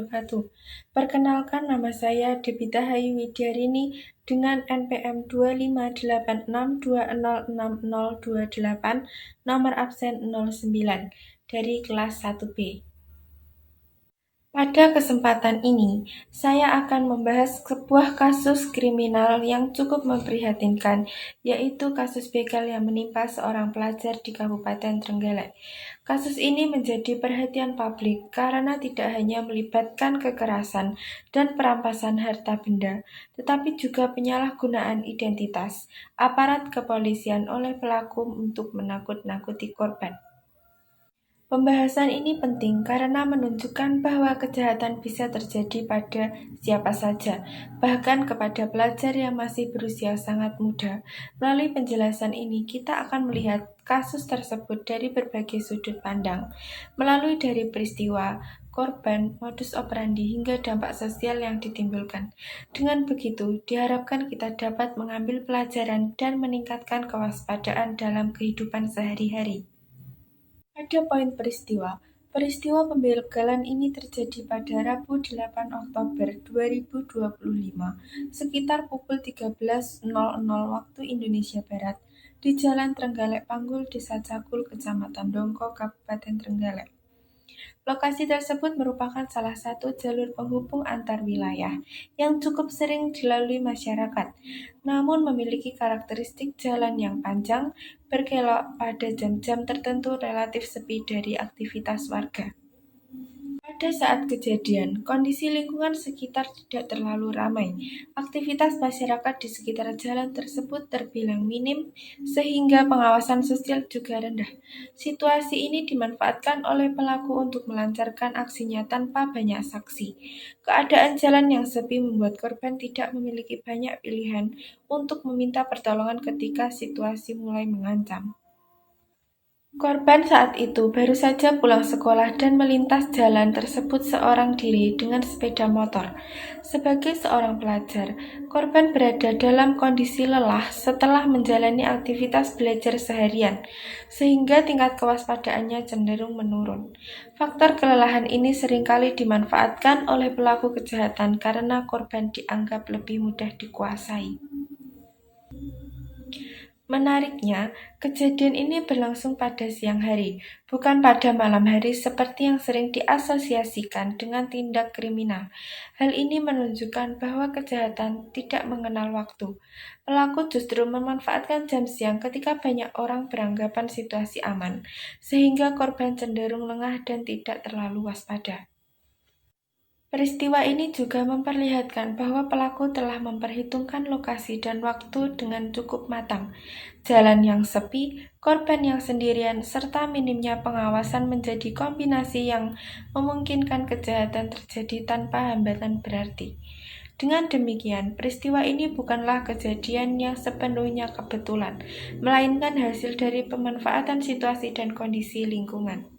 wabarakatuh. Perkenalkan, nama saya Debita Hayu Widyarini dengan NPM 25862060028, nomor absen 09 dari kelas 1B. Pada kesempatan ini, saya akan membahas sebuah kasus kriminal yang cukup memprihatinkan, yaitu kasus begal yang menimpa seorang pelajar di Kabupaten Trenggalek. Kasus ini menjadi perhatian publik karena tidak hanya melibatkan kekerasan dan perampasan harta benda, tetapi juga penyalahgunaan identitas aparat kepolisian oleh pelaku untuk menakut-nakuti korban. Pembahasan ini penting karena menunjukkan bahwa kejahatan bisa terjadi pada siapa saja, bahkan kepada pelajar yang masih berusia sangat muda. Melalui penjelasan ini, kita akan melihat kasus tersebut dari berbagai sudut pandang, melalui dari peristiwa, korban, modus operandi, hingga dampak sosial yang ditimbulkan. Dengan begitu, diharapkan kita dapat mengambil pelajaran dan meningkatkan kewaspadaan dalam kehidupan sehari-hari. Pada poin peristiwa. Peristiwa pembegalan ini terjadi pada Rabu 8 Oktober 2025 sekitar pukul 13.00 waktu Indonesia Barat di Jalan Trenggalek Panggul, Desa Cakul, Kecamatan Dongko, Kabupaten Trenggalek. Lokasi tersebut merupakan salah satu jalur penghubung antar wilayah yang cukup sering dilalui masyarakat, namun memiliki karakteristik jalan yang panjang, berkelok pada jam-jam tertentu relatif sepi dari aktivitas warga. Pada saat kejadian, kondisi lingkungan sekitar tidak terlalu ramai. Aktivitas masyarakat di sekitar jalan tersebut terbilang minim, sehingga pengawasan sosial juga rendah. Situasi ini dimanfaatkan oleh pelaku untuk melancarkan aksinya tanpa banyak saksi. Keadaan jalan yang sepi membuat korban tidak memiliki banyak pilihan untuk meminta pertolongan ketika situasi mulai mengancam. Korban saat itu baru saja pulang sekolah dan melintas jalan tersebut seorang diri dengan sepeda motor. Sebagai seorang pelajar, korban berada dalam kondisi lelah setelah menjalani aktivitas belajar seharian, sehingga tingkat kewaspadaannya cenderung menurun. Faktor kelelahan ini seringkali dimanfaatkan oleh pelaku kejahatan karena korban dianggap lebih mudah dikuasai. Menariknya, kejadian ini berlangsung pada siang hari, bukan pada malam hari seperti yang sering diasosiasikan dengan tindak kriminal. Hal ini menunjukkan bahwa kejahatan tidak mengenal waktu. Pelaku justru memanfaatkan jam siang ketika banyak orang beranggapan situasi aman, sehingga korban cenderung lengah dan tidak terlalu waspada. Peristiwa ini juga memperlihatkan bahwa pelaku telah memperhitungkan lokasi dan waktu dengan cukup matang. Jalan yang sepi, korban yang sendirian, serta minimnya pengawasan menjadi kombinasi yang memungkinkan kejahatan terjadi tanpa hambatan berarti. Dengan demikian, peristiwa ini bukanlah kejadian yang sepenuhnya kebetulan, melainkan hasil dari pemanfaatan situasi dan kondisi lingkungan.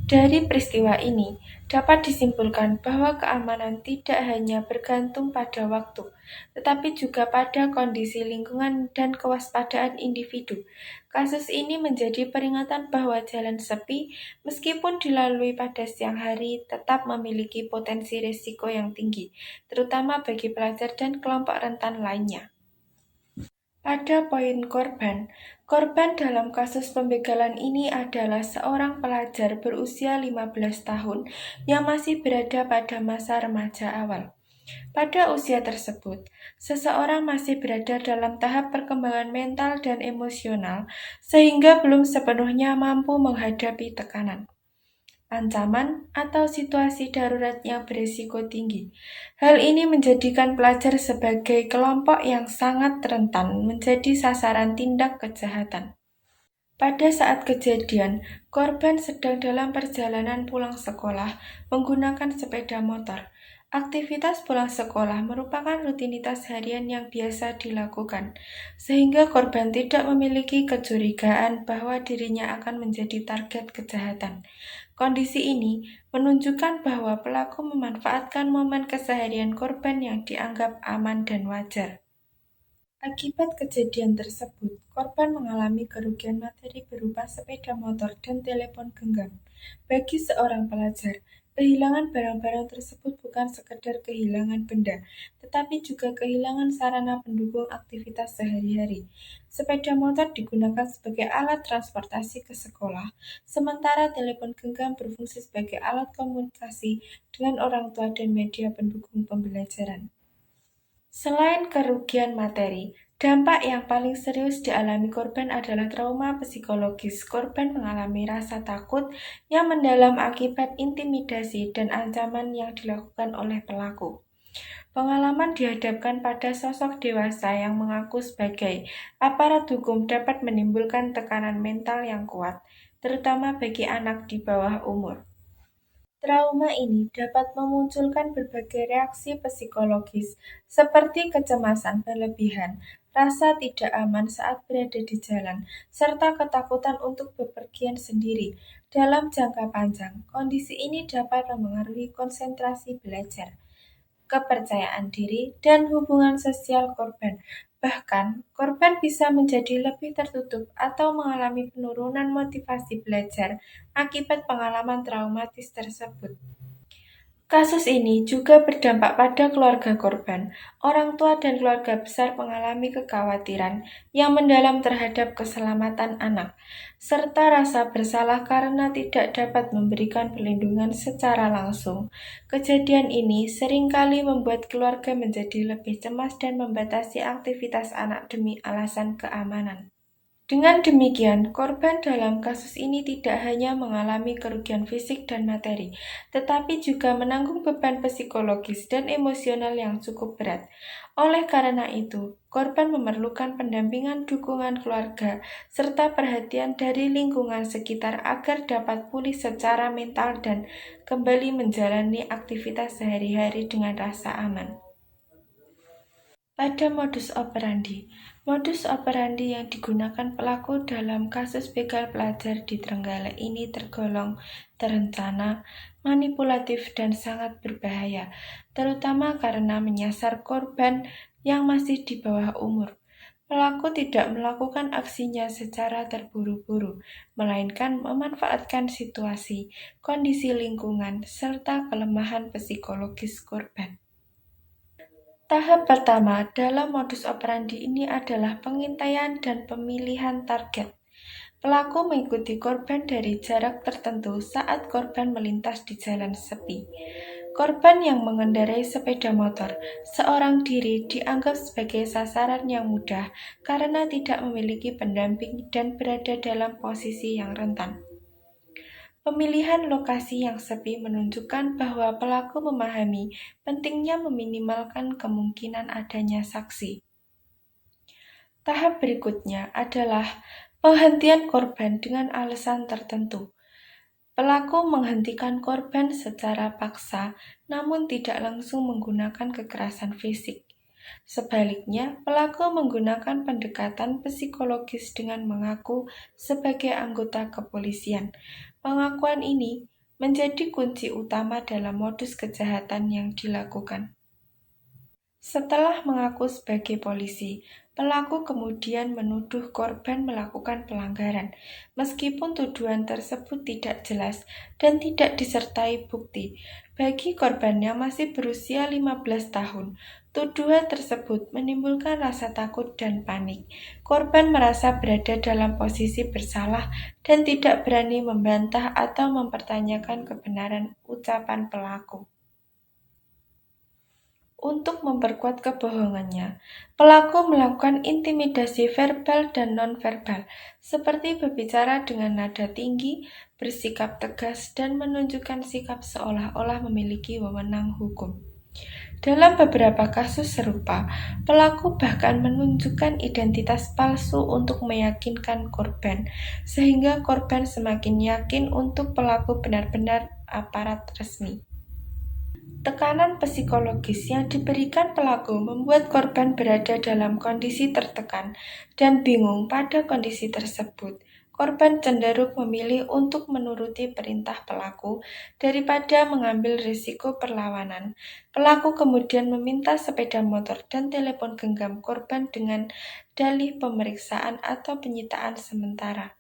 Dari peristiwa ini, dapat disimpulkan bahwa keamanan tidak hanya bergantung pada waktu, tetapi juga pada kondisi lingkungan dan kewaspadaan individu. Kasus ini menjadi peringatan bahwa jalan sepi, meskipun dilalui pada siang hari, tetap memiliki potensi risiko yang tinggi, terutama bagi pelajar dan kelompok rentan lainnya. Pada poin korban dalam kasus pembegalan ini adalah seorang pelajar berusia 15 tahun yang masih berada pada masa remaja awal. Pada usia tersebut, seseorang masih berada dalam tahap perkembangan mental dan emosional sehingga belum sepenuhnya mampu menghadapi tekanan, ancaman, atau situasi darurat yang berisiko tinggi. Hal ini menjadikan pelajar sebagai kelompok yang sangat rentan menjadi sasaran tindak kejahatan. Pada saat kejadian, korban sedang dalam perjalanan pulang sekolah menggunakan sepeda motor. Aktivitas pulang sekolah merupakan rutinitas harian yang biasa dilakukan, sehingga korban tidak memiliki kecurigaan bahwa dirinya akan menjadi target kejahatan. Kondisi ini menunjukkan bahwa pelaku memanfaatkan momen keseharian korban yang dianggap aman dan wajar. Akibat kejadian tersebut, korban mengalami kerugian materi berupa sepeda motor dan telepon genggam. Bagi seorang pelajar, Kehilangan barang-barang tersebut bukan sekedar kehilangan benda, tetapi juga kehilangan sarana pendukung aktivitas sehari-hari. Sepeda motor digunakan sebagai alat transportasi ke sekolah, sementara telepon genggam berfungsi sebagai alat komunikasi dengan orang tua dan media pendukung pembelajaran. Selain kerugian materi, dampak yang paling serius dialami korban adalah trauma psikologis. Korban mengalami rasa takut yang mendalam akibat intimidasi dan ancaman yang dilakukan oleh pelaku. Pengalaman dihadapkan pada sosok dewasa yang mengaku sebagai aparat hukum dapat menimbulkan tekanan mental yang kuat, terutama bagi anak di bawah umur. Trauma ini dapat memunculkan berbagai reaksi psikologis, seperti kecemasan berlebihan, rasa tidak aman saat berada di jalan, serta ketakutan untuk bepergian sendiri. Dalam jangka panjang, kondisi ini dapat memengaruhi konsentrasi belajar, kepercayaan diri, dan hubungan sosial korban. Bahkan, korban bisa menjadi lebih tertutup atau mengalami penurunan motivasi belajar akibat pengalaman traumatis tersebut. Kasus ini juga berdampak pada keluarga korban. Orang tua dan keluarga besar mengalami kekhawatiran yang mendalam terhadap keselamatan anak, serta rasa bersalah karena tidak dapat memberikan perlindungan secara langsung. Kejadian ini seringkali membuat keluarga menjadi lebih cemas dan membatasi aktivitas anak demi alasan keamanan. Dengan demikian, korban dalam kasus ini tidak hanya mengalami kerugian fisik dan materi, tetapi juga menanggung beban psikologis dan emosional yang cukup berat. Oleh karena itu, korban memerlukan pendampingan dukungan keluarga serta perhatian dari lingkungan sekitar agar dapat pulih secara mental dan kembali menjalani aktivitas sehari-hari dengan rasa aman. Pada modus operandi yang digunakan pelaku dalam kasus begal pelajar di Trenggalek ini tergolong terencana, manipulatif, dan sangat berbahaya, terutama karena menyasar korban yang masih di bawah umur. Pelaku tidak melakukan aksinya secara terburu-buru, melainkan memanfaatkan situasi, kondisi lingkungan, serta kelemahan psikologis korban. Tahap pertama dalam modus operandi ini adalah pengintaian dan pemilihan target. Pelaku mengikuti korban dari jarak tertentu saat korban melintas di jalan sepi. Korban yang mengendarai sepeda motor, seorang diri dianggap sebagai sasaran yang mudah karena tidak memiliki pendamping dan berada dalam posisi yang rentan. Pemilihan lokasi yang sepi menunjukkan bahwa pelaku memahami pentingnya meminimalkan kemungkinan adanya saksi. Tahap berikutnya adalah penghentian korban dengan alasan tertentu. Pelaku menghentikan korban secara paksa, namun tidak langsung menggunakan kekerasan fisik. Sebaliknya, pelaku menggunakan pendekatan psikologis dengan mengaku sebagai anggota kepolisian. Pengakuan ini menjadi kunci utama dalam modus kejahatan yang dilakukan. Setelah mengaku sebagai polisi, pelaku kemudian menuduh korban melakukan pelanggaran, meskipun tuduhan tersebut tidak jelas dan tidak disertai bukti. Bagi korban yang masih berusia 15 tahun, tuduhan tersebut menimbulkan rasa takut dan panik. Korban merasa berada dalam posisi bersalah dan tidak berani membantah atau mempertanyakan kebenaran ucapan pelaku. Untuk memperkuat kebohongannya, pelaku melakukan intimidasi verbal dan nonverbal, seperti berbicara dengan nada tinggi, bersikap tegas, dan menunjukkan sikap seolah-olah memiliki wewenang hukum. Dalam beberapa kasus serupa, pelaku bahkan menunjukkan identitas palsu untuk meyakinkan korban, sehingga korban semakin yakin untuk pelaku benar-benar aparat resmi. Tekanan psikologis yang diberikan pelaku membuat korban berada dalam kondisi tertekan dan bingung pada kondisi tersebut. Korban cenderung memilih untuk menuruti perintah pelaku daripada mengambil risiko perlawanan. Pelaku kemudian meminta sepeda motor dan telepon genggam korban dengan dalih pemeriksaan atau penyitaan sementara.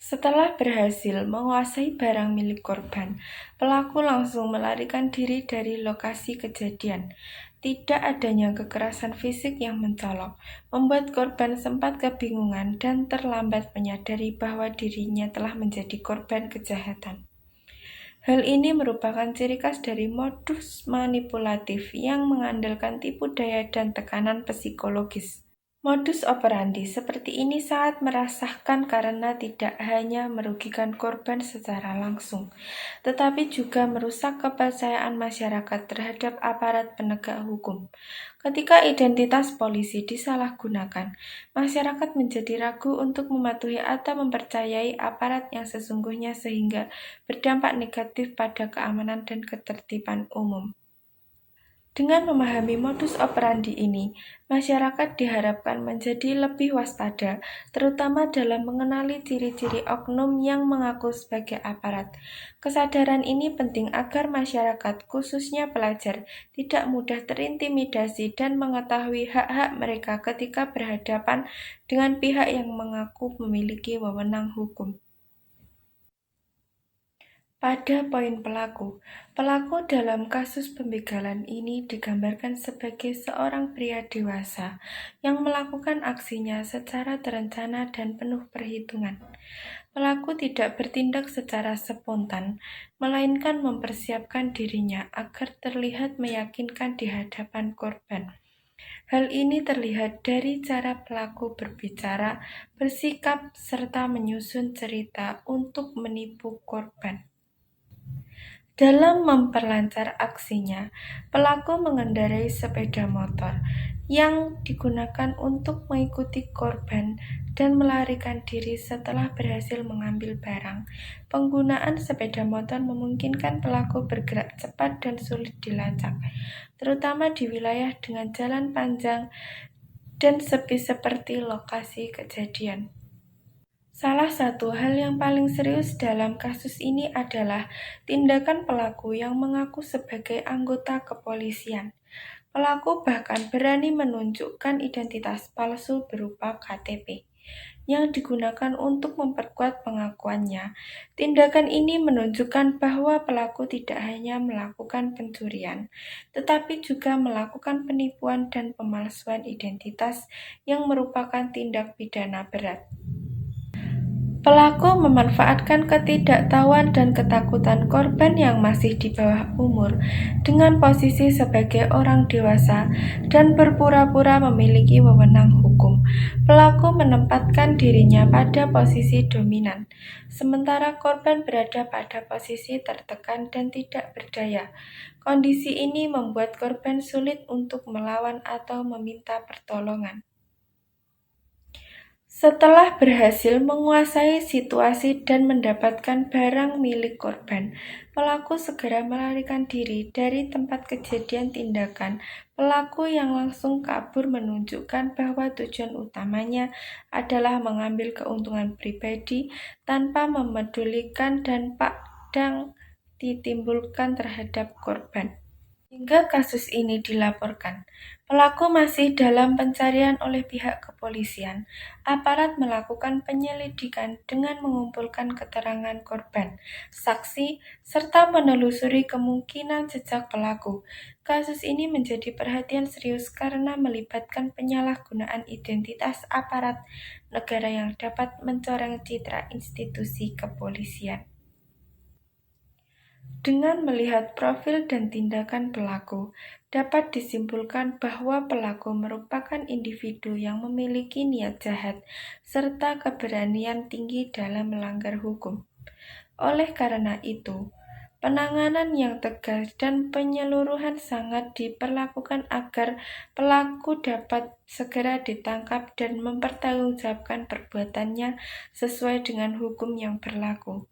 Setelah berhasil menguasai barang milik korban, pelaku langsung melarikan diri dari lokasi kejadian. Tidak adanya kekerasan fisik yang mencolok, membuat korban sempat kebingungan dan terlambat menyadari bahwa dirinya telah menjadi korban kejahatan. Hal ini merupakan ciri khas dari modus manipulatif yang mengandalkan tipu daya dan tekanan psikologis. Modus operandi seperti ini sangat merasakan karena tidak hanya merugikan korban secara langsung, tetapi juga merusak kepercayaan masyarakat terhadap aparat penegak hukum. Ketika identitas polisi disalahgunakan, masyarakat menjadi ragu untuk mematuhi atau mempercayai aparat yang sesungguhnya sehingga berdampak negatif pada keamanan dan ketertiban umum. Dengan memahami modus operandi ini, masyarakat diharapkan menjadi lebih waspada, terutama dalam mengenali ciri-ciri oknum yang mengaku sebagai aparat. Kesadaran ini penting agar masyarakat, khususnya pelajar, tidak mudah terintimidasi dan mengetahui hak-hak mereka ketika berhadapan dengan pihak yang mengaku memiliki wewenang hukum. Pada poin pelaku, pelaku dalam kasus pembegalan ini digambarkan sebagai seorang pria dewasa yang melakukan aksinya secara terencana dan penuh perhitungan. Pelaku tidak bertindak secara spontan, melainkan mempersiapkan dirinya agar terlihat meyakinkan di hadapan korban. Hal ini terlihat dari cara pelaku berbicara, bersikap, serta menyusun cerita untuk menipu korban. Dalam memperlancar aksinya, pelaku mengendarai sepeda motor yang digunakan untuk mengikuti korban dan melarikan diri setelah berhasil mengambil barang. Penggunaan sepeda motor memungkinkan pelaku bergerak cepat dan sulit dilacak, terutama di wilayah dengan jalan panjang dan sepi seperti lokasi kejadian. Salah satu hal yang paling serius dalam kasus ini adalah tindakan pelaku yang mengaku sebagai anggota kepolisian. Pelaku bahkan berani menunjukkan identitas palsu berupa KTP yang digunakan untuk memperkuat pengakuannya. Tindakan ini menunjukkan bahwa pelaku tidak hanya melakukan pencurian, tetapi juga melakukan penipuan dan pemalsuan identitas yang merupakan tindak pidana berat. Pelaku memanfaatkan ketidaktahuan dan ketakutan korban yang masih di bawah umur dengan posisi sebagai orang dewasa dan berpura-pura memiliki wewenang hukum. Pelaku menempatkan dirinya pada posisi dominan, sementara korban berada pada posisi tertekan dan tidak berdaya. Kondisi ini membuat korban sulit untuk melawan atau meminta pertolongan. Setelah berhasil menguasai situasi dan mendapatkan barang milik korban, pelaku segera melarikan diri dari tempat kejadian tindakan. Pelaku yang langsung kabur menunjukkan bahwa tujuan utamanya adalah mengambil keuntungan pribadi tanpa memedulikan dampak yang ditimbulkan terhadap korban. Hingga kasus ini dilaporkan, pelaku masih dalam pencarian oleh pihak kepolisian. Aparat melakukan penyelidikan dengan mengumpulkan keterangan korban, saksi, serta menelusuri kemungkinan jejak pelaku. Kasus ini menjadi perhatian serius karena melibatkan penyalahgunaan identitas aparat negara yang dapat mencoreng citra institusi kepolisian. Dengan melihat profil dan tindakan pelaku, dapat disimpulkan bahwa pelaku merupakan individu yang memiliki niat jahat serta keberanian tinggi dalam melanggar hukum. Oleh karena itu, penanganan yang tegas dan penyeluruhan sangat diperlakukan agar pelaku dapat segera ditangkap dan mempertanggungjawabkan perbuatannya sesuai dengan hukum yang berlaku.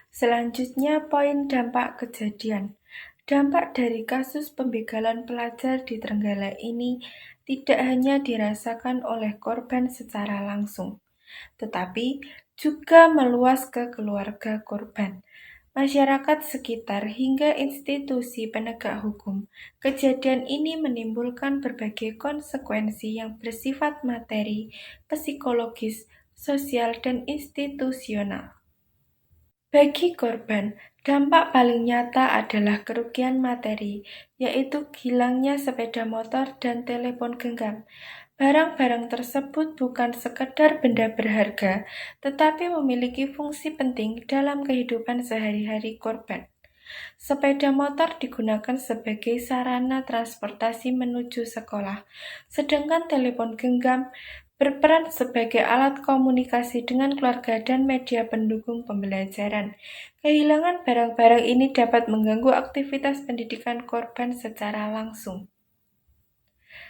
Selanjutnya, poin dampak kejadian. Dampak dari kasus pembegalan pelajar di Trenggalek ini tidak hanya dirasakan oleh korban secara langsung, tetapi juga meluas ke keluarga korban, masyarakat sekitar, hingga institusi penegak hukum. Kejadian ini menimbulkan berbagai konsekuensi yang bersifat materi, psikologis, sosial, dan institusional. Bagi korban, dampak paling nyata adalah kerugian materi, yaitu hilangnya sepeda motor dan telepon genggam. Barang-barang tersebut bukan sekedar benda berharga, tetapi memiliki fungsi penting dalam kehidupan sehari-hari korban. Sepeda motor digunakan sebagai sarana transportasi menuju sekolah, sedangkan telepon genggam berperan sebagai alat komunikasi dengan keluarga dan media pendukung pembelajaran. Kehilangan barang-barang ini dapat mengganggu aktivitas pendidikan korban secara langsung.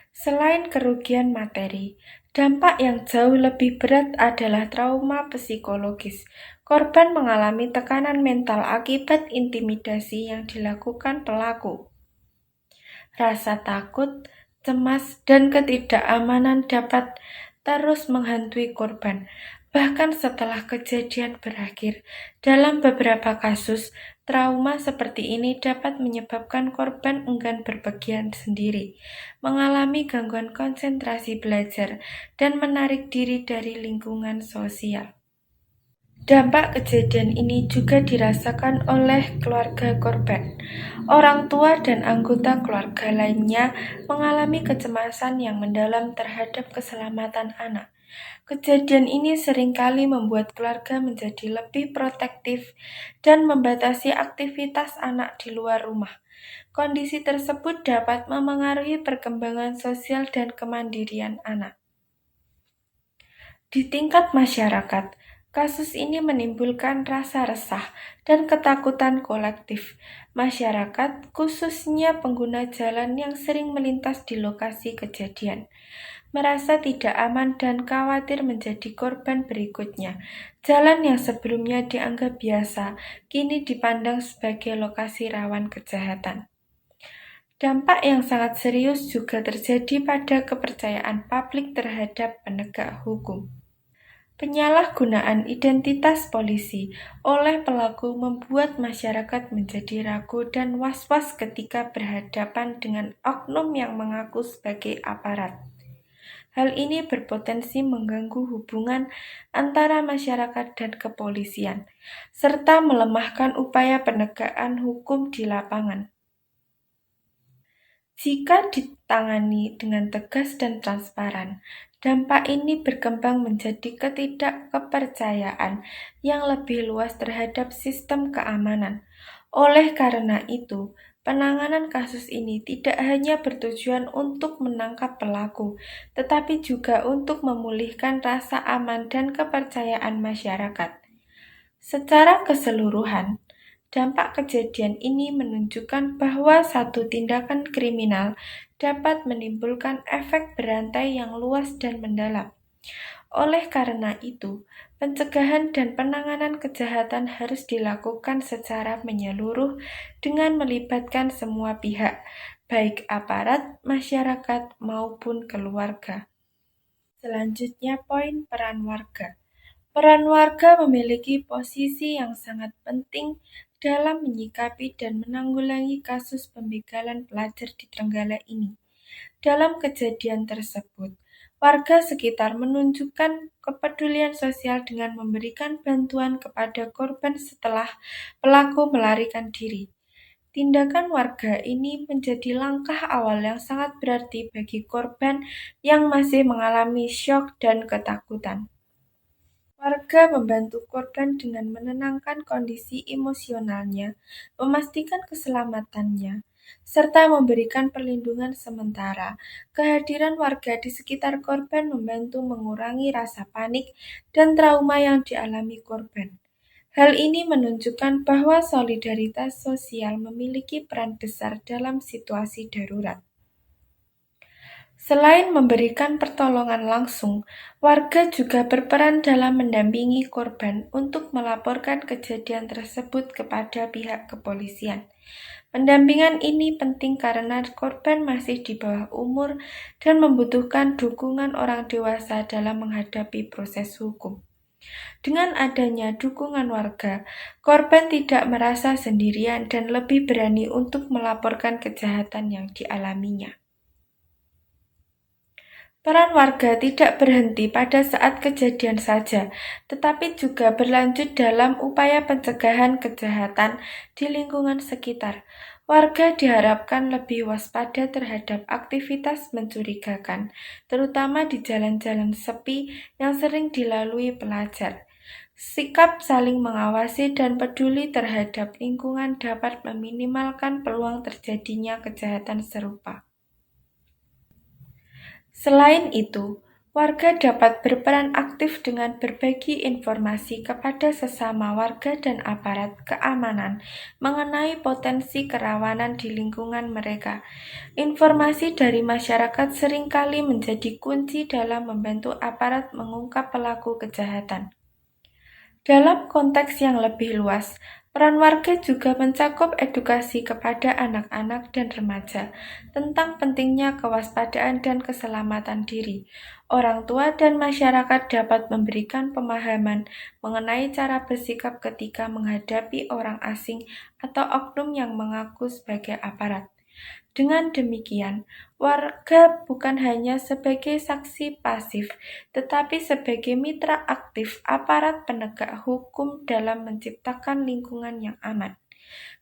Selain kerugian materi, dampak yang jauh lebih berat adalah trauma psikologis. Korban mengalami tekanan mental akibat intimidasi yang dilakukan pelaku. Rasa takut, cemas, dan ketidakamanan dapat terus menghantui korban, bahkan setelah kejadian berakhir. Dalam beberapa kasus, trauma seperti ini dapat menyebabkan korban enggan berpergian sendiri, mengalami gangguan konsentrasi belajar, dan menarik diri dari lingkungan sosial. Dampak kejadian ini juga dirasakan oleh keluarga korban. Orang tua dan anggota keluarga lainnya mengalami kecemasan yang mendalam terhadap keselamatan anak. Kejadian ini seringkali membuat keluarga menjadi lebih protektif dan membatasi aktivitas anak di luar rumah. Kondisi tersebut dapat memengaruhi perkembangan sosial dan kemandirian anak. Di tingkat masyarakat, kasus ini menimbulkan rasa resah dan ketakutan kolektif. Masyarakat, khususnya pengguna jalan yang sering melintas di lokasi kejadian, merasa tidak aman dan khawatir menjadi korban berikutnya. Jalan yang sebelumnya dianggap biasa, kini dipandang sebagai lokasi rawan kejahatan. Dampak yang sangat serius juga terjadi pada kepercayaan publik terhadap penegak hukum. Penyalahgunaan identitas polisi oleh pelaku membuat masyarakat menjadi ragu dan was-was ketika berhadapan dengan oknum yang mengaku sebagai aparat. Hal ini berpotensi mengganggu hubungan antara masyarakat dan kepolisian, serta melemahkan upaya penegakan hukum di lapangan. Jika ditangani dengan tegas dan transparan, dampak ini berkembang menjadi ketidakkepercayaan yang lebih luas terhadap sistem keamanan. Oleh karena itu, penanganan kasus ini tidak hanya bertujuan untuk menangkap pelaku, tetapi juga untuk memulihkan rasa aman dan kepercayaan masyarakat. Secara keseluruhan, dampak kejadian ini menunjukkan bahwa satu tindakan kriminal dapat menimbulkan efek berantai yang luas dan mendalam. Oleh karena itu, pencegahan dan penanganan kejahatan harus dilakukan secara menyeluruh dengan melibatkan semua pihak, baik aparat, masyarakat, maupun keluarga. Selanjutnya, poin peran warga. Peran warga memiliki posisi yang sangat penting dalam menyikapi dan menanggulangi kasus pembegalan pelajar di Trenggalek ini. Dalam kejadian tersebut, warga sekitar menunjukkan kepedulian sosial dengan memberikan bantuan kepada korban setelah pelaku melarikan diri. Tindakan warga ini menjadi langkah awal yang sangat berarti bagi korban yang masih mengalami syok dan ketakutan. Warga membantu korban dengan menenangkan kondisi emosionalnya, memastikan keselamatannya, serta memberikan perlindungan sementara. Kehadiran warga di sekitar korban membantu mengurangi rasa panik dan trauma yang dialami korban. Hal ini menunjukkan bahwa solidaritas sosial memiliki peran besar dalam situasi darurat. Selain memberikan pertolongan langsung, warga juga berperan dalam mendampingi korban untuk melaporkan kejadian tersebut kepada pihak kepolisian. Pendampingan ini penting karena korban masih di bawah umur dan membutuhkan dukungan orang dewasa dalam menghadapi proses hukum. Dengan adanya dukungan warga, korban tidak merasa sendirian dan lebih berani untuk melaporkan kejahatan yang dialaminya. Peran warga tidak berhenti pada saat kejadian saja, tetapi juga berlanjut dalam upaya pencegahan kejahatan di lingkungan sekitar. Warga diharapkan lebih waspada terhadap aktivitas mencurigakan, terutama di jalan-jalan sepi yang sering dilalui pelajar. Sikap saling mengawasi dan peduli terhadap lingkungan dapat meminimalkan peluang terjadinya kejahatan serupa. Selain itu, warga dapat berperan aktif dengan berbagi informasi kepada sesama warga dan aparat keamanan mengenai potensi kerawanan di lingkungan mereka. Informasi dari masyarakat seringkali menjadi kunci dalam membantu aparat mengungkap pelaku kejahatan. Dalam konteks yang lebih luas, peran warga juga mencakup edukasi kepada anak-anak dan remaja tentang pentingnya kewaspadaan dan keselamatan diri. Orang tua dan masyarakat dapat memberikan pemahaman mengenai cara bersikap ketika menghadapi orang asing atau oknum yang mengaku sebagai aparat. Dengan demikian, warga bukan hanya sebagai saksi pasif, tetapi sebagai mitra aktif aparat penegak hukum dalam menciptakan lingkungan yang aman.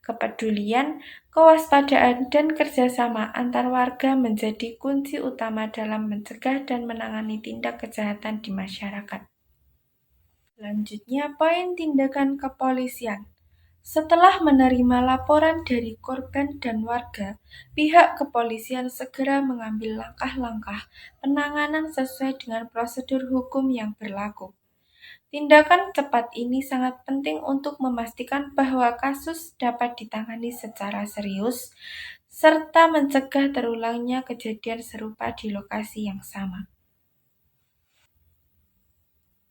Kepedulian, kewaspadaan, dan kerjasama antar warga menjadi kunci utama dalam mencegah dan menangani tindak kejahatan di masyarakat. Selanjutnya, poin tindakan kepolisian. Setelah menerima laporan dari korban dan warga, pihak kepolisian segera mengambil langkah-langkah penanganan sesuai dengan prosedur hukum yang berlaku. Tindakan cepat ini sangat penting untuk memastikan bahwa kasus dapat ditangani secara serius, serta mencegah terulangnya kejadian serupa di lokasi yang sama.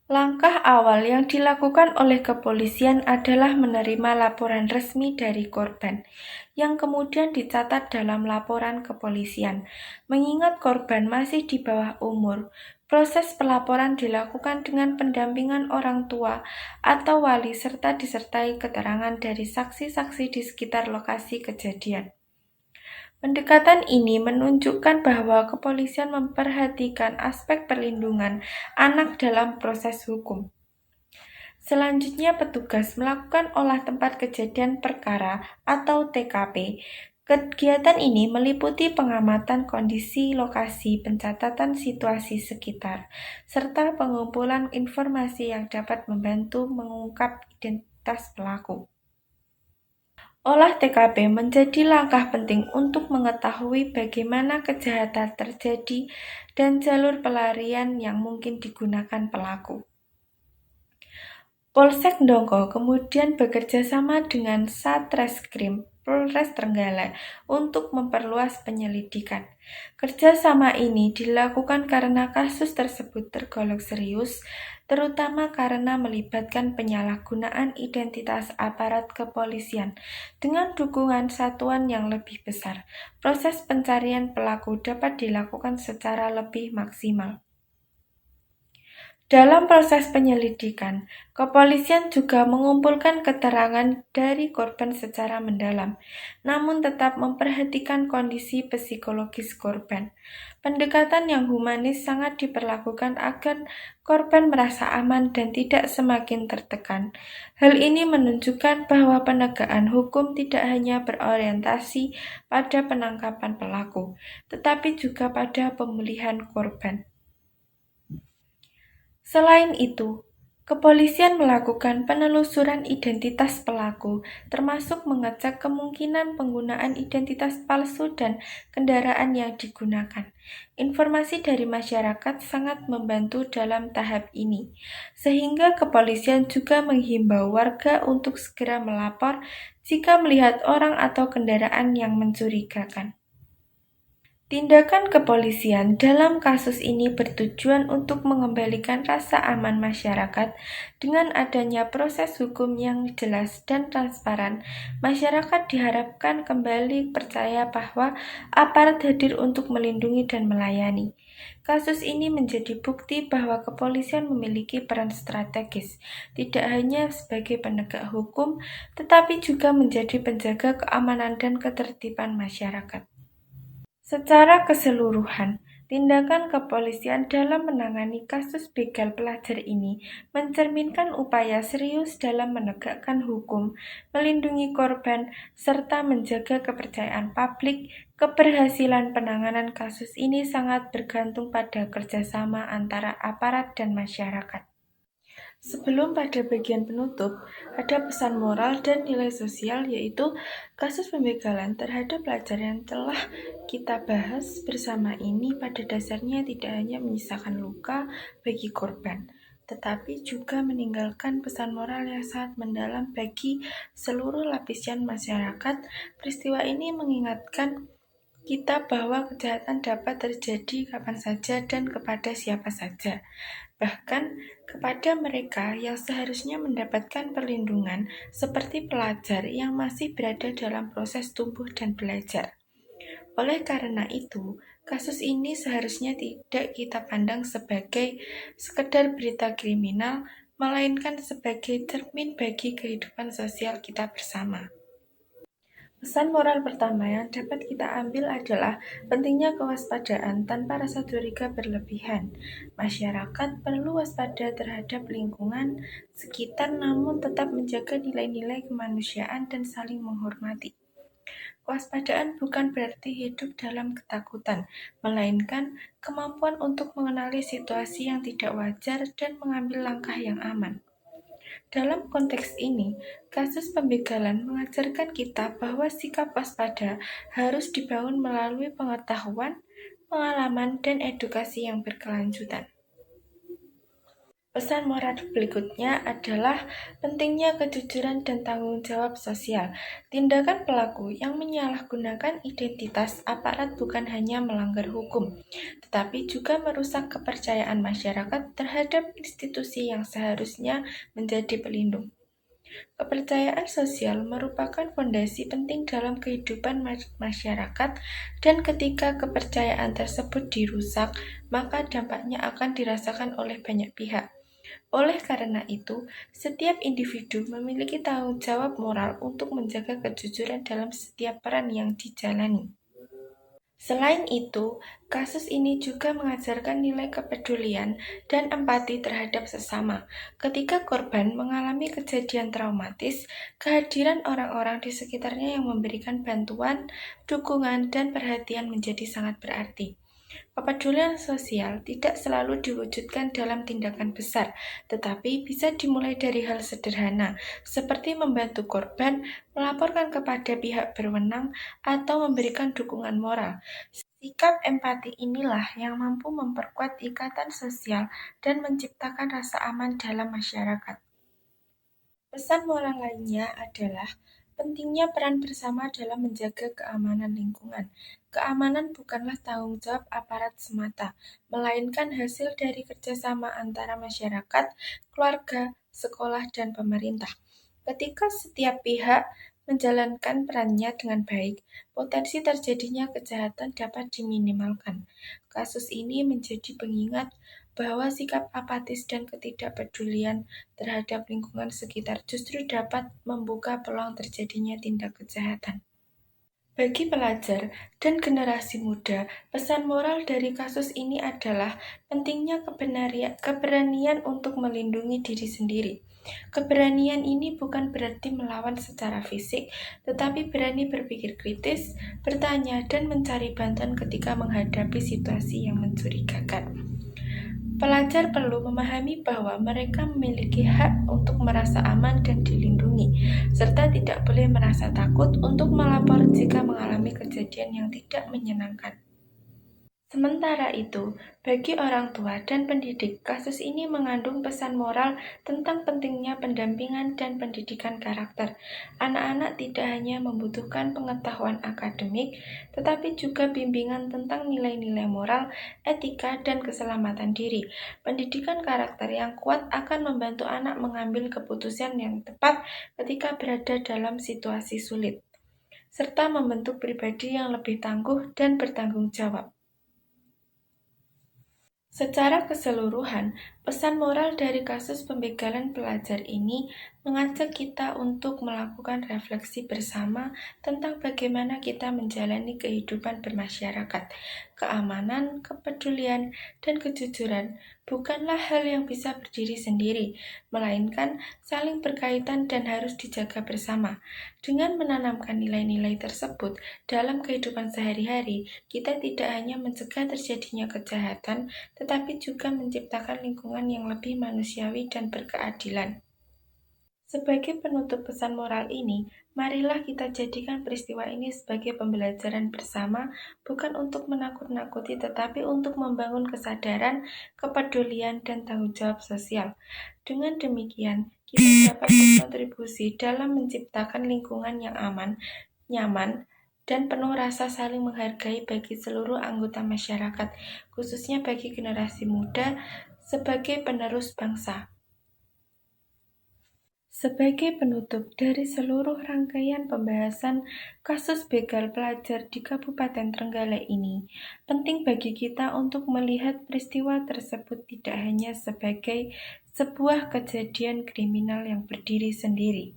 Langkah awal yang dilakukan oleh kepolisian adalah menerima laporan resmi dari korban, yang kemudian dicatat dalam laporan kepolisian. Mengingat korban masih di bawah umur, proses pelaporan dilakukan dengan pendampingan orang tua atau wali serta disertai keterangan dari saksi-saksi di sekitar lokasi kejadian. Pendekatan ini menunjukkan bahwa kepolisian memperhatikan aspek perlindungan anak dalam proses hukum. Selanjutnya, petugas melakukan olah tempat kejadian perkara atau TKP. Kegiatan ini meliputi pengamatan kondisi lokasi, pencatatan situasi sekitar, serta pengumpulan informasi yang dapat membantu mengungkap identitas pelaku. Olah TKP menjadi langkah penting untuk mengetahui bagaimana kejahatan terjadi dan jalur pelarian yang mungkin digunakan pelaku. Polsek Ndongko kemudian bekerja sama dengan Satreskrim Polres Trenggalek untuk memperluas penyelidikan. Kerjasama ini dilakukan karena kasus tersebut tergolong serius, terutama karena melibatkan penyalahgunaan identitas aparat kepolisian. Dengan dukungan satuan yang lebih besar, proses pencarian pelaku dapat dilakukan secara lebih maksimal. Dalam proses penyelidikan, kepolisian juga mengumpulkan keterangan dari korban secara mendalam, namun tetap memperhatikan kondisi psikologis korban. Pendekatan yang humanis sangat diperlakukan agar korban merasa aman dan tidak semakin tertekan. Hal ini menunjukkan bahwa penegakan hukum tidak hanya berorientasi pada penangkapan pelaku, tetapi juga pada pemulihan korban. Selain itu, kepolisian melakukan penelusuran identitas pelaku, termasuk mengecek kemungkinan penggunaan identitas palsu dan kendaraan yang digunakan. Informasi dari masyarakat sangat membantu dalam tahap ini, sehingga kepolisian juga menghimbau warga untuk segera melapor jika melihat orang atau kendaraan yang mencurigakan. Tindakan kepolisian dalam kasus ini bertujuan untuk mengembalikan rasa aman masyarakat. Dengan adanya proses hukum yang jelas dan transparan, masyarakat diharapkan kembali percaya bahwa aparat hadir untuk melindungi dan melayani. Kasus ini menjadi bukti bahwa kepolisian memiliki peran strategis, tidak hanya sebagai penegak hukum, tetapi juga menjadi penjaga keamanan dan ketertiban masyarakat. Secara keseluruhan, Tindakan kepolisian dalam menangani kasus begal pelajar ini mencerminkan upaya serius dalam menegakkan hukum, melindungi korban, serta menjaga kepercayaan publik. Keberhasilan penanganan kasus ini sangat bergantung pada kerjasama antara aparat dan masyarakat. Sebelum pada bagian penutup, ada pesan moral dan nilai sosial, yaitu kasus pembegalan terhadap pelajar yang telah kita bahas bersama ini pada dasarnya tidak hanya menyisakan luka bagi korban, tetapi juga meninggalkan pesan moral yang sangat mendalam bagi seluruh lapisan masyarakat. Peristiwa ini mengingatkan kita bahwa kejahatan dapat terjadi kapan saja dan kepada siapa saja, bahkan kepada mereka yang seharusnya mendapatkan perlindungan, seperti pelajar yang masih berada dalam proses tumbuh dan belajar. Oleh karena itu, kasus ini seharusnya tidak kita pandang sebagai sekedar berita kriminal, melainkan sebagai cermin bagi kehidupan sosial kita bersama. Pesan moral pertama yang dapat kita ambil adalah pentingnya kewaspadaan tanpa rasa curiga berlebihan. Masyarakat perlu waspada terhadap lingkungan sekitar, namun tetap menjaga nilai-nilai kemanusiaan dan saling menghormati. Kewaspadaan bukan berarti hidup dalam ketakutan, melainkan kemampuan untuk mengenali situasi yang tidak wajar dan mengambil langkah yang aman. Dalam konteks ini, kasus pembegalan mengajarkan kita bahwa sikap waspada harus dibangun melalui pengetahuan, pengalaman, dan edukasi yang berkelanjutan. Pesan moral berikutnya adalah pentingnya kejujuran dan tanggung jawab sosial. Tindakan pelaku yang menyalahgunakan identitas aparat bukan hanya melanggar hukum, tetapi juga merusak kepercayaan masyarakat terhadap institusi yang seharusnya menjadi pelindung. Kepercayaan sosial merupakan fondasi penting dalam kehidupan masyarakat, dan ketika kepercayaan tersebut dirusak, maka dampaknya akan dirasakan oleh banyak pihak. Oleh karena itu, setiap individu memiliki tanggung jawab moral untuk menjaga kejujuran dalam setiap peran yang dijalani. Selain itu, kasus ini juga mengajarkan nilai kepedulian dan empati terhadap sesama. Ketika korban mengalami kejadian traumatis, kehadiran orang-orang di sekitarnya yang memberikan bantuan, dukungan, dan perhatian menjadi sangat berarti. Kepedulian sosial tidak selalu diwujudkan dalam tindakan besar, tetapi bisa dimulai dari hal sederhana, seperti membantu korban, melaporkan kepada pihak berwenang, atau memberikan dukungan moral. Sikap empati inilah yang mampu memperkuat ikatan sosial dan menciptakan rasa aman dalam masyarakat. Pesan moral lainnya adalah pentingnya peran bersama dalam menjaga keamanan lingkungan. Keamanan bukanlah tanggung jawab aparat semata, melainkan hasil dari kerjasama antara masyarakat, keluarga, sekolah, dan pemerintah. Ketika setiap pihak menjalankan perannya dengan baik, potensi terjadinya kejahatan dapat diminimalkan. Kasus ini menjadi pengingat bahwa sikap apatis dan ketidakpedulian terhadap lingkungan sekitar justru dapat membuka peluang terjadinya tindak kejahatan. Bagi pelajar dan generasi muda, pesan moral dari kasus ini adalah pentingnya keberanian untuk melindungi diri sendiri. Keberanian ini bukan berarti melawan secara fisik, tetapi berani berpikir kritis, bertanya, dan mencari bantuan ketika menghadapi situasi yang mencurigakan. Pelajar perlu memahami bahwa mereka memiliki hak untuk merasa aman dan dilindungi, serta tidak boleh merasa takut untuk melapor jika mengalami kejadian yang tidak menyenangkan. Sementara itu, bagi orang tua dan pendidik, kasus ini mengandung pesan moral tentang pentingnya pendampingan dan pendidikan karakter. Anak-anak tidak hanya membutuhkan pengetahuan akademik, tetapi juga bimbingan tentang nilai-nilai moral, etika, dan keselamatan diri. Pendidikan karakter yang kuat akan membantu anak mengambil keputusan yang tepat ketika berada dalam situasi sulit, serta membentuk pribadi yang lebih tangguh dan bertanggung jawab. Secara keseluruhan, pesan moral dari kasus pembegalan pelajar ini mengajak kita untuk melakukan refleksi bersama tentang bagaimana kita menjalani kehidupan bermasyarakat. Keamanan, kepedulian, dan kejujuran bukanlah hal yang bisa berdiri sendiri, melainkan saling berkaitan dan harus dijaga bersama. Dengan menanamkan nilai-nilai tersebut dalam kehidupan sehari-hari, kita tidak hanya mencegah terjadinya kejahatan, tetapi juga menciptakan lingkungan yang lebih manusiawi dan berkeadilan. Sebagai penutup pesan moral ini, marilah kita jadikan peristiwa ini sebagai pembelajaran bersama, bukan untuk menakut-nakuti, tetapi untuk membangun kesadaran, kepedulian, dan tanggung jawab sosial. Dengan demikian, kita dapat berkontribusi dalam menciptakan lingkungan yang aman, nyaman, dan penuh rasa saling menghargai bagi seluruh anggota masyarakat, khususnya bagi generasi muda sebagai penerus bangsa. Sebagai penutup dari seluruh rangkaian pembahasan kasus begal pelajar di Kabupaten Trenggalek ini, penting bagi kita untuk melihat peristiwa tersebut tidak hanya sebagai sebuah kejadian kriminal yang berdiri sendiri,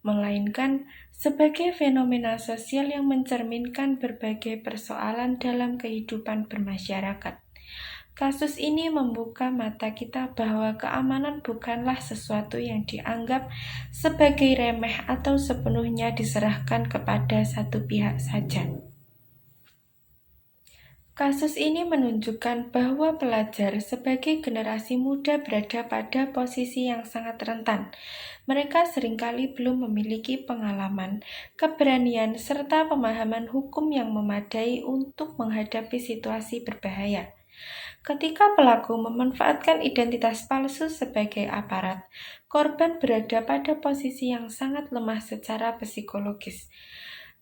melainkan sebagai fenomena sosial yang mencerminkan berbagai persoalan dalam kehidupan bermasyarakat. Kasus ini membuka mata kita bahwa keamanan bukanlah sesuatu yang dianggap sebagai remeh atau sepenuhnya diserahkan kepada satu pihak saja. Kasus ini menunjukkan bahwa pelajar sebagai generasi muda berada pada posisi yang sangat rentan. Mereka seringkali belum memiliki pengalaman, keberanian, serta pemahaman hukum yang memadai untuk menghadapi situasi berbahaya. Ketika pelaku memanfaatkan identitas palsu sebagai aparat, korban berada pada posisi yang sangat lemah secara psikologis.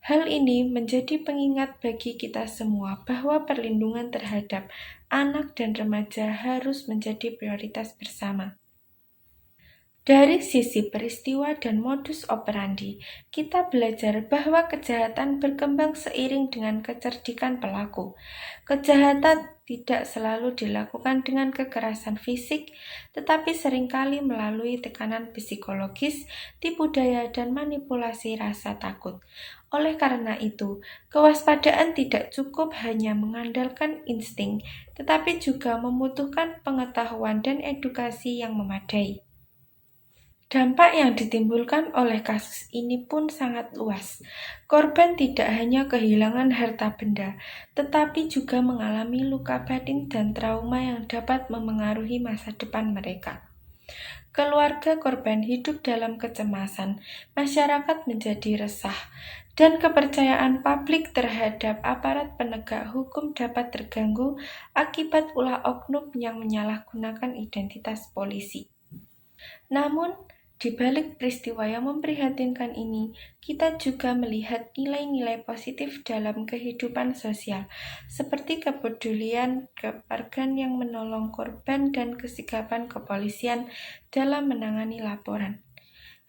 Hal ini menjadi pengingat bagi kita semua bahwa perlindungan terhadap anak dan remaja harus menjadi prioritas bersama. Dari sisi peristiwa dan modus operandi, kita belajar bahwa kejahatan berkembang seiring dengan kecerdikan pelaku. Kejahatan tidak selalu dilakukan dengan kekerasan fisik, tetapi seringkali melalui tekanan psikologis, tipu daya, dan manipulasi rasa takut. Oleh karena itu, kewaspadaan tidak cukup hanya mengandalkan insting, tetapi juga membutuhkan pengetahuan dan edukasi yang memadai. Dampak yang ditimbulkan oleh kasus ini pun sangat luas. Korban tidak hanya kehilangan harta benda, tetapi juga mengalami luka batin dan trauma yang dapat memengaruhi masa depan mereka. Keluarga korban hidup dalam kecemasan, masyarakat menjadi resah, dan kepercayaan publik terhadap aparat penegak hukum dapat terganggu akibat ulah oknum yang menyalahgunakan identitas polisi. Namun, di balik peristiwa yang memprihatinkan ini, kita juga melihat nilai-nilai positif dalam kehidupan sosial, seperti kepedulian, keluarga yang menolong korban, dan kesigapan kepolisian dalam menangani laporan.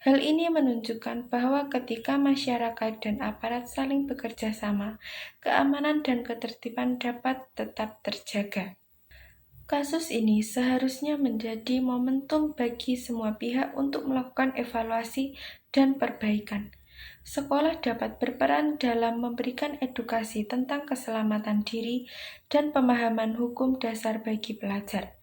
Hal ini menunjukkan bahwa ketika masyarakat dan aparat saling bekerja sama, keamanan dan ketertiban dapat tetap terjaga. Kasus ini seharusnya menjadi momentum bagi semua pihak untuk melakukan evaluasi dan perbaikan. Sekolah dapat berperan dalam memberikan edukasi tentang keselamatan diri dan pemahaman hukum dasar bagi pelajar.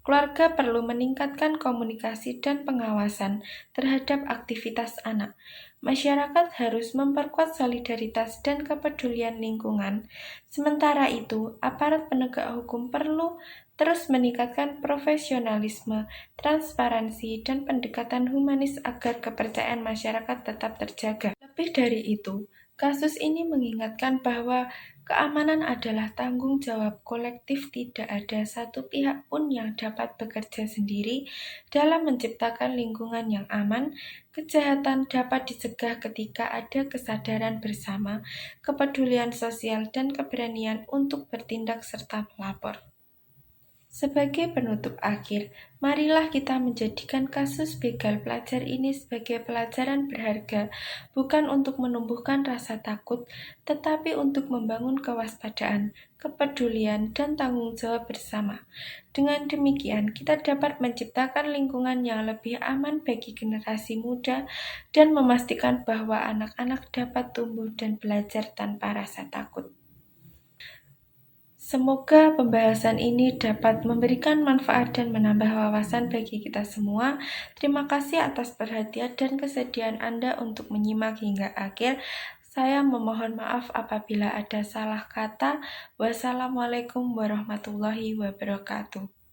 Keluarga perlu meningkatkan komunikasi dan pengawasan terhadap aktivitas anak. Masyarakat harus memperkuat solidaritas dan kepedulian lingkungan. Sementara itu, aparat penegak hukum perlu terus meningkatkan profesionalisme, transparansi, dan pendekatan humanis agar kepercayaan masyarakat tetap terjaga. Lebih dari itu, kasus ini mengingatkan bahwa keamanan adalah tanggung jawab kolektif. Tidak ada satu pihak pun yang dapat bekerja sendiri dalam menciptakan lingkungan yang aman. Kejahatan dapat dicegah ketika ada kesadaran bersama, kepedulian sosial, dan keberanian untuk bertindak serta melapor. Sebagai penutup akhir, marilah kita menjadikan kasus begal pelajar ini sebagai pelajaran berharga, bukan untuk menumbuhkan rasa takut, tetapi untuk membangun kewaspadaan, kepedulian, dan tanggung jawab bersama. Dengan demikian, kita dapat menciptakan lingkungan yang lebih aman bagi generasi muda dan memastikan bahwa anak-anak dapat tumbuh dan belajar tanpa rasa takut. Semoga pembahasan ini dapat memberikan manfaat dan menambah wawasan bagi kita semua. Terima kasih atas perhatian dan kesediaan Anda untuk menyimak hingga akhir. Saya memohon maaf apabila ada salah kata. Wassalamualaikum warahmatullahi wabarakatuh.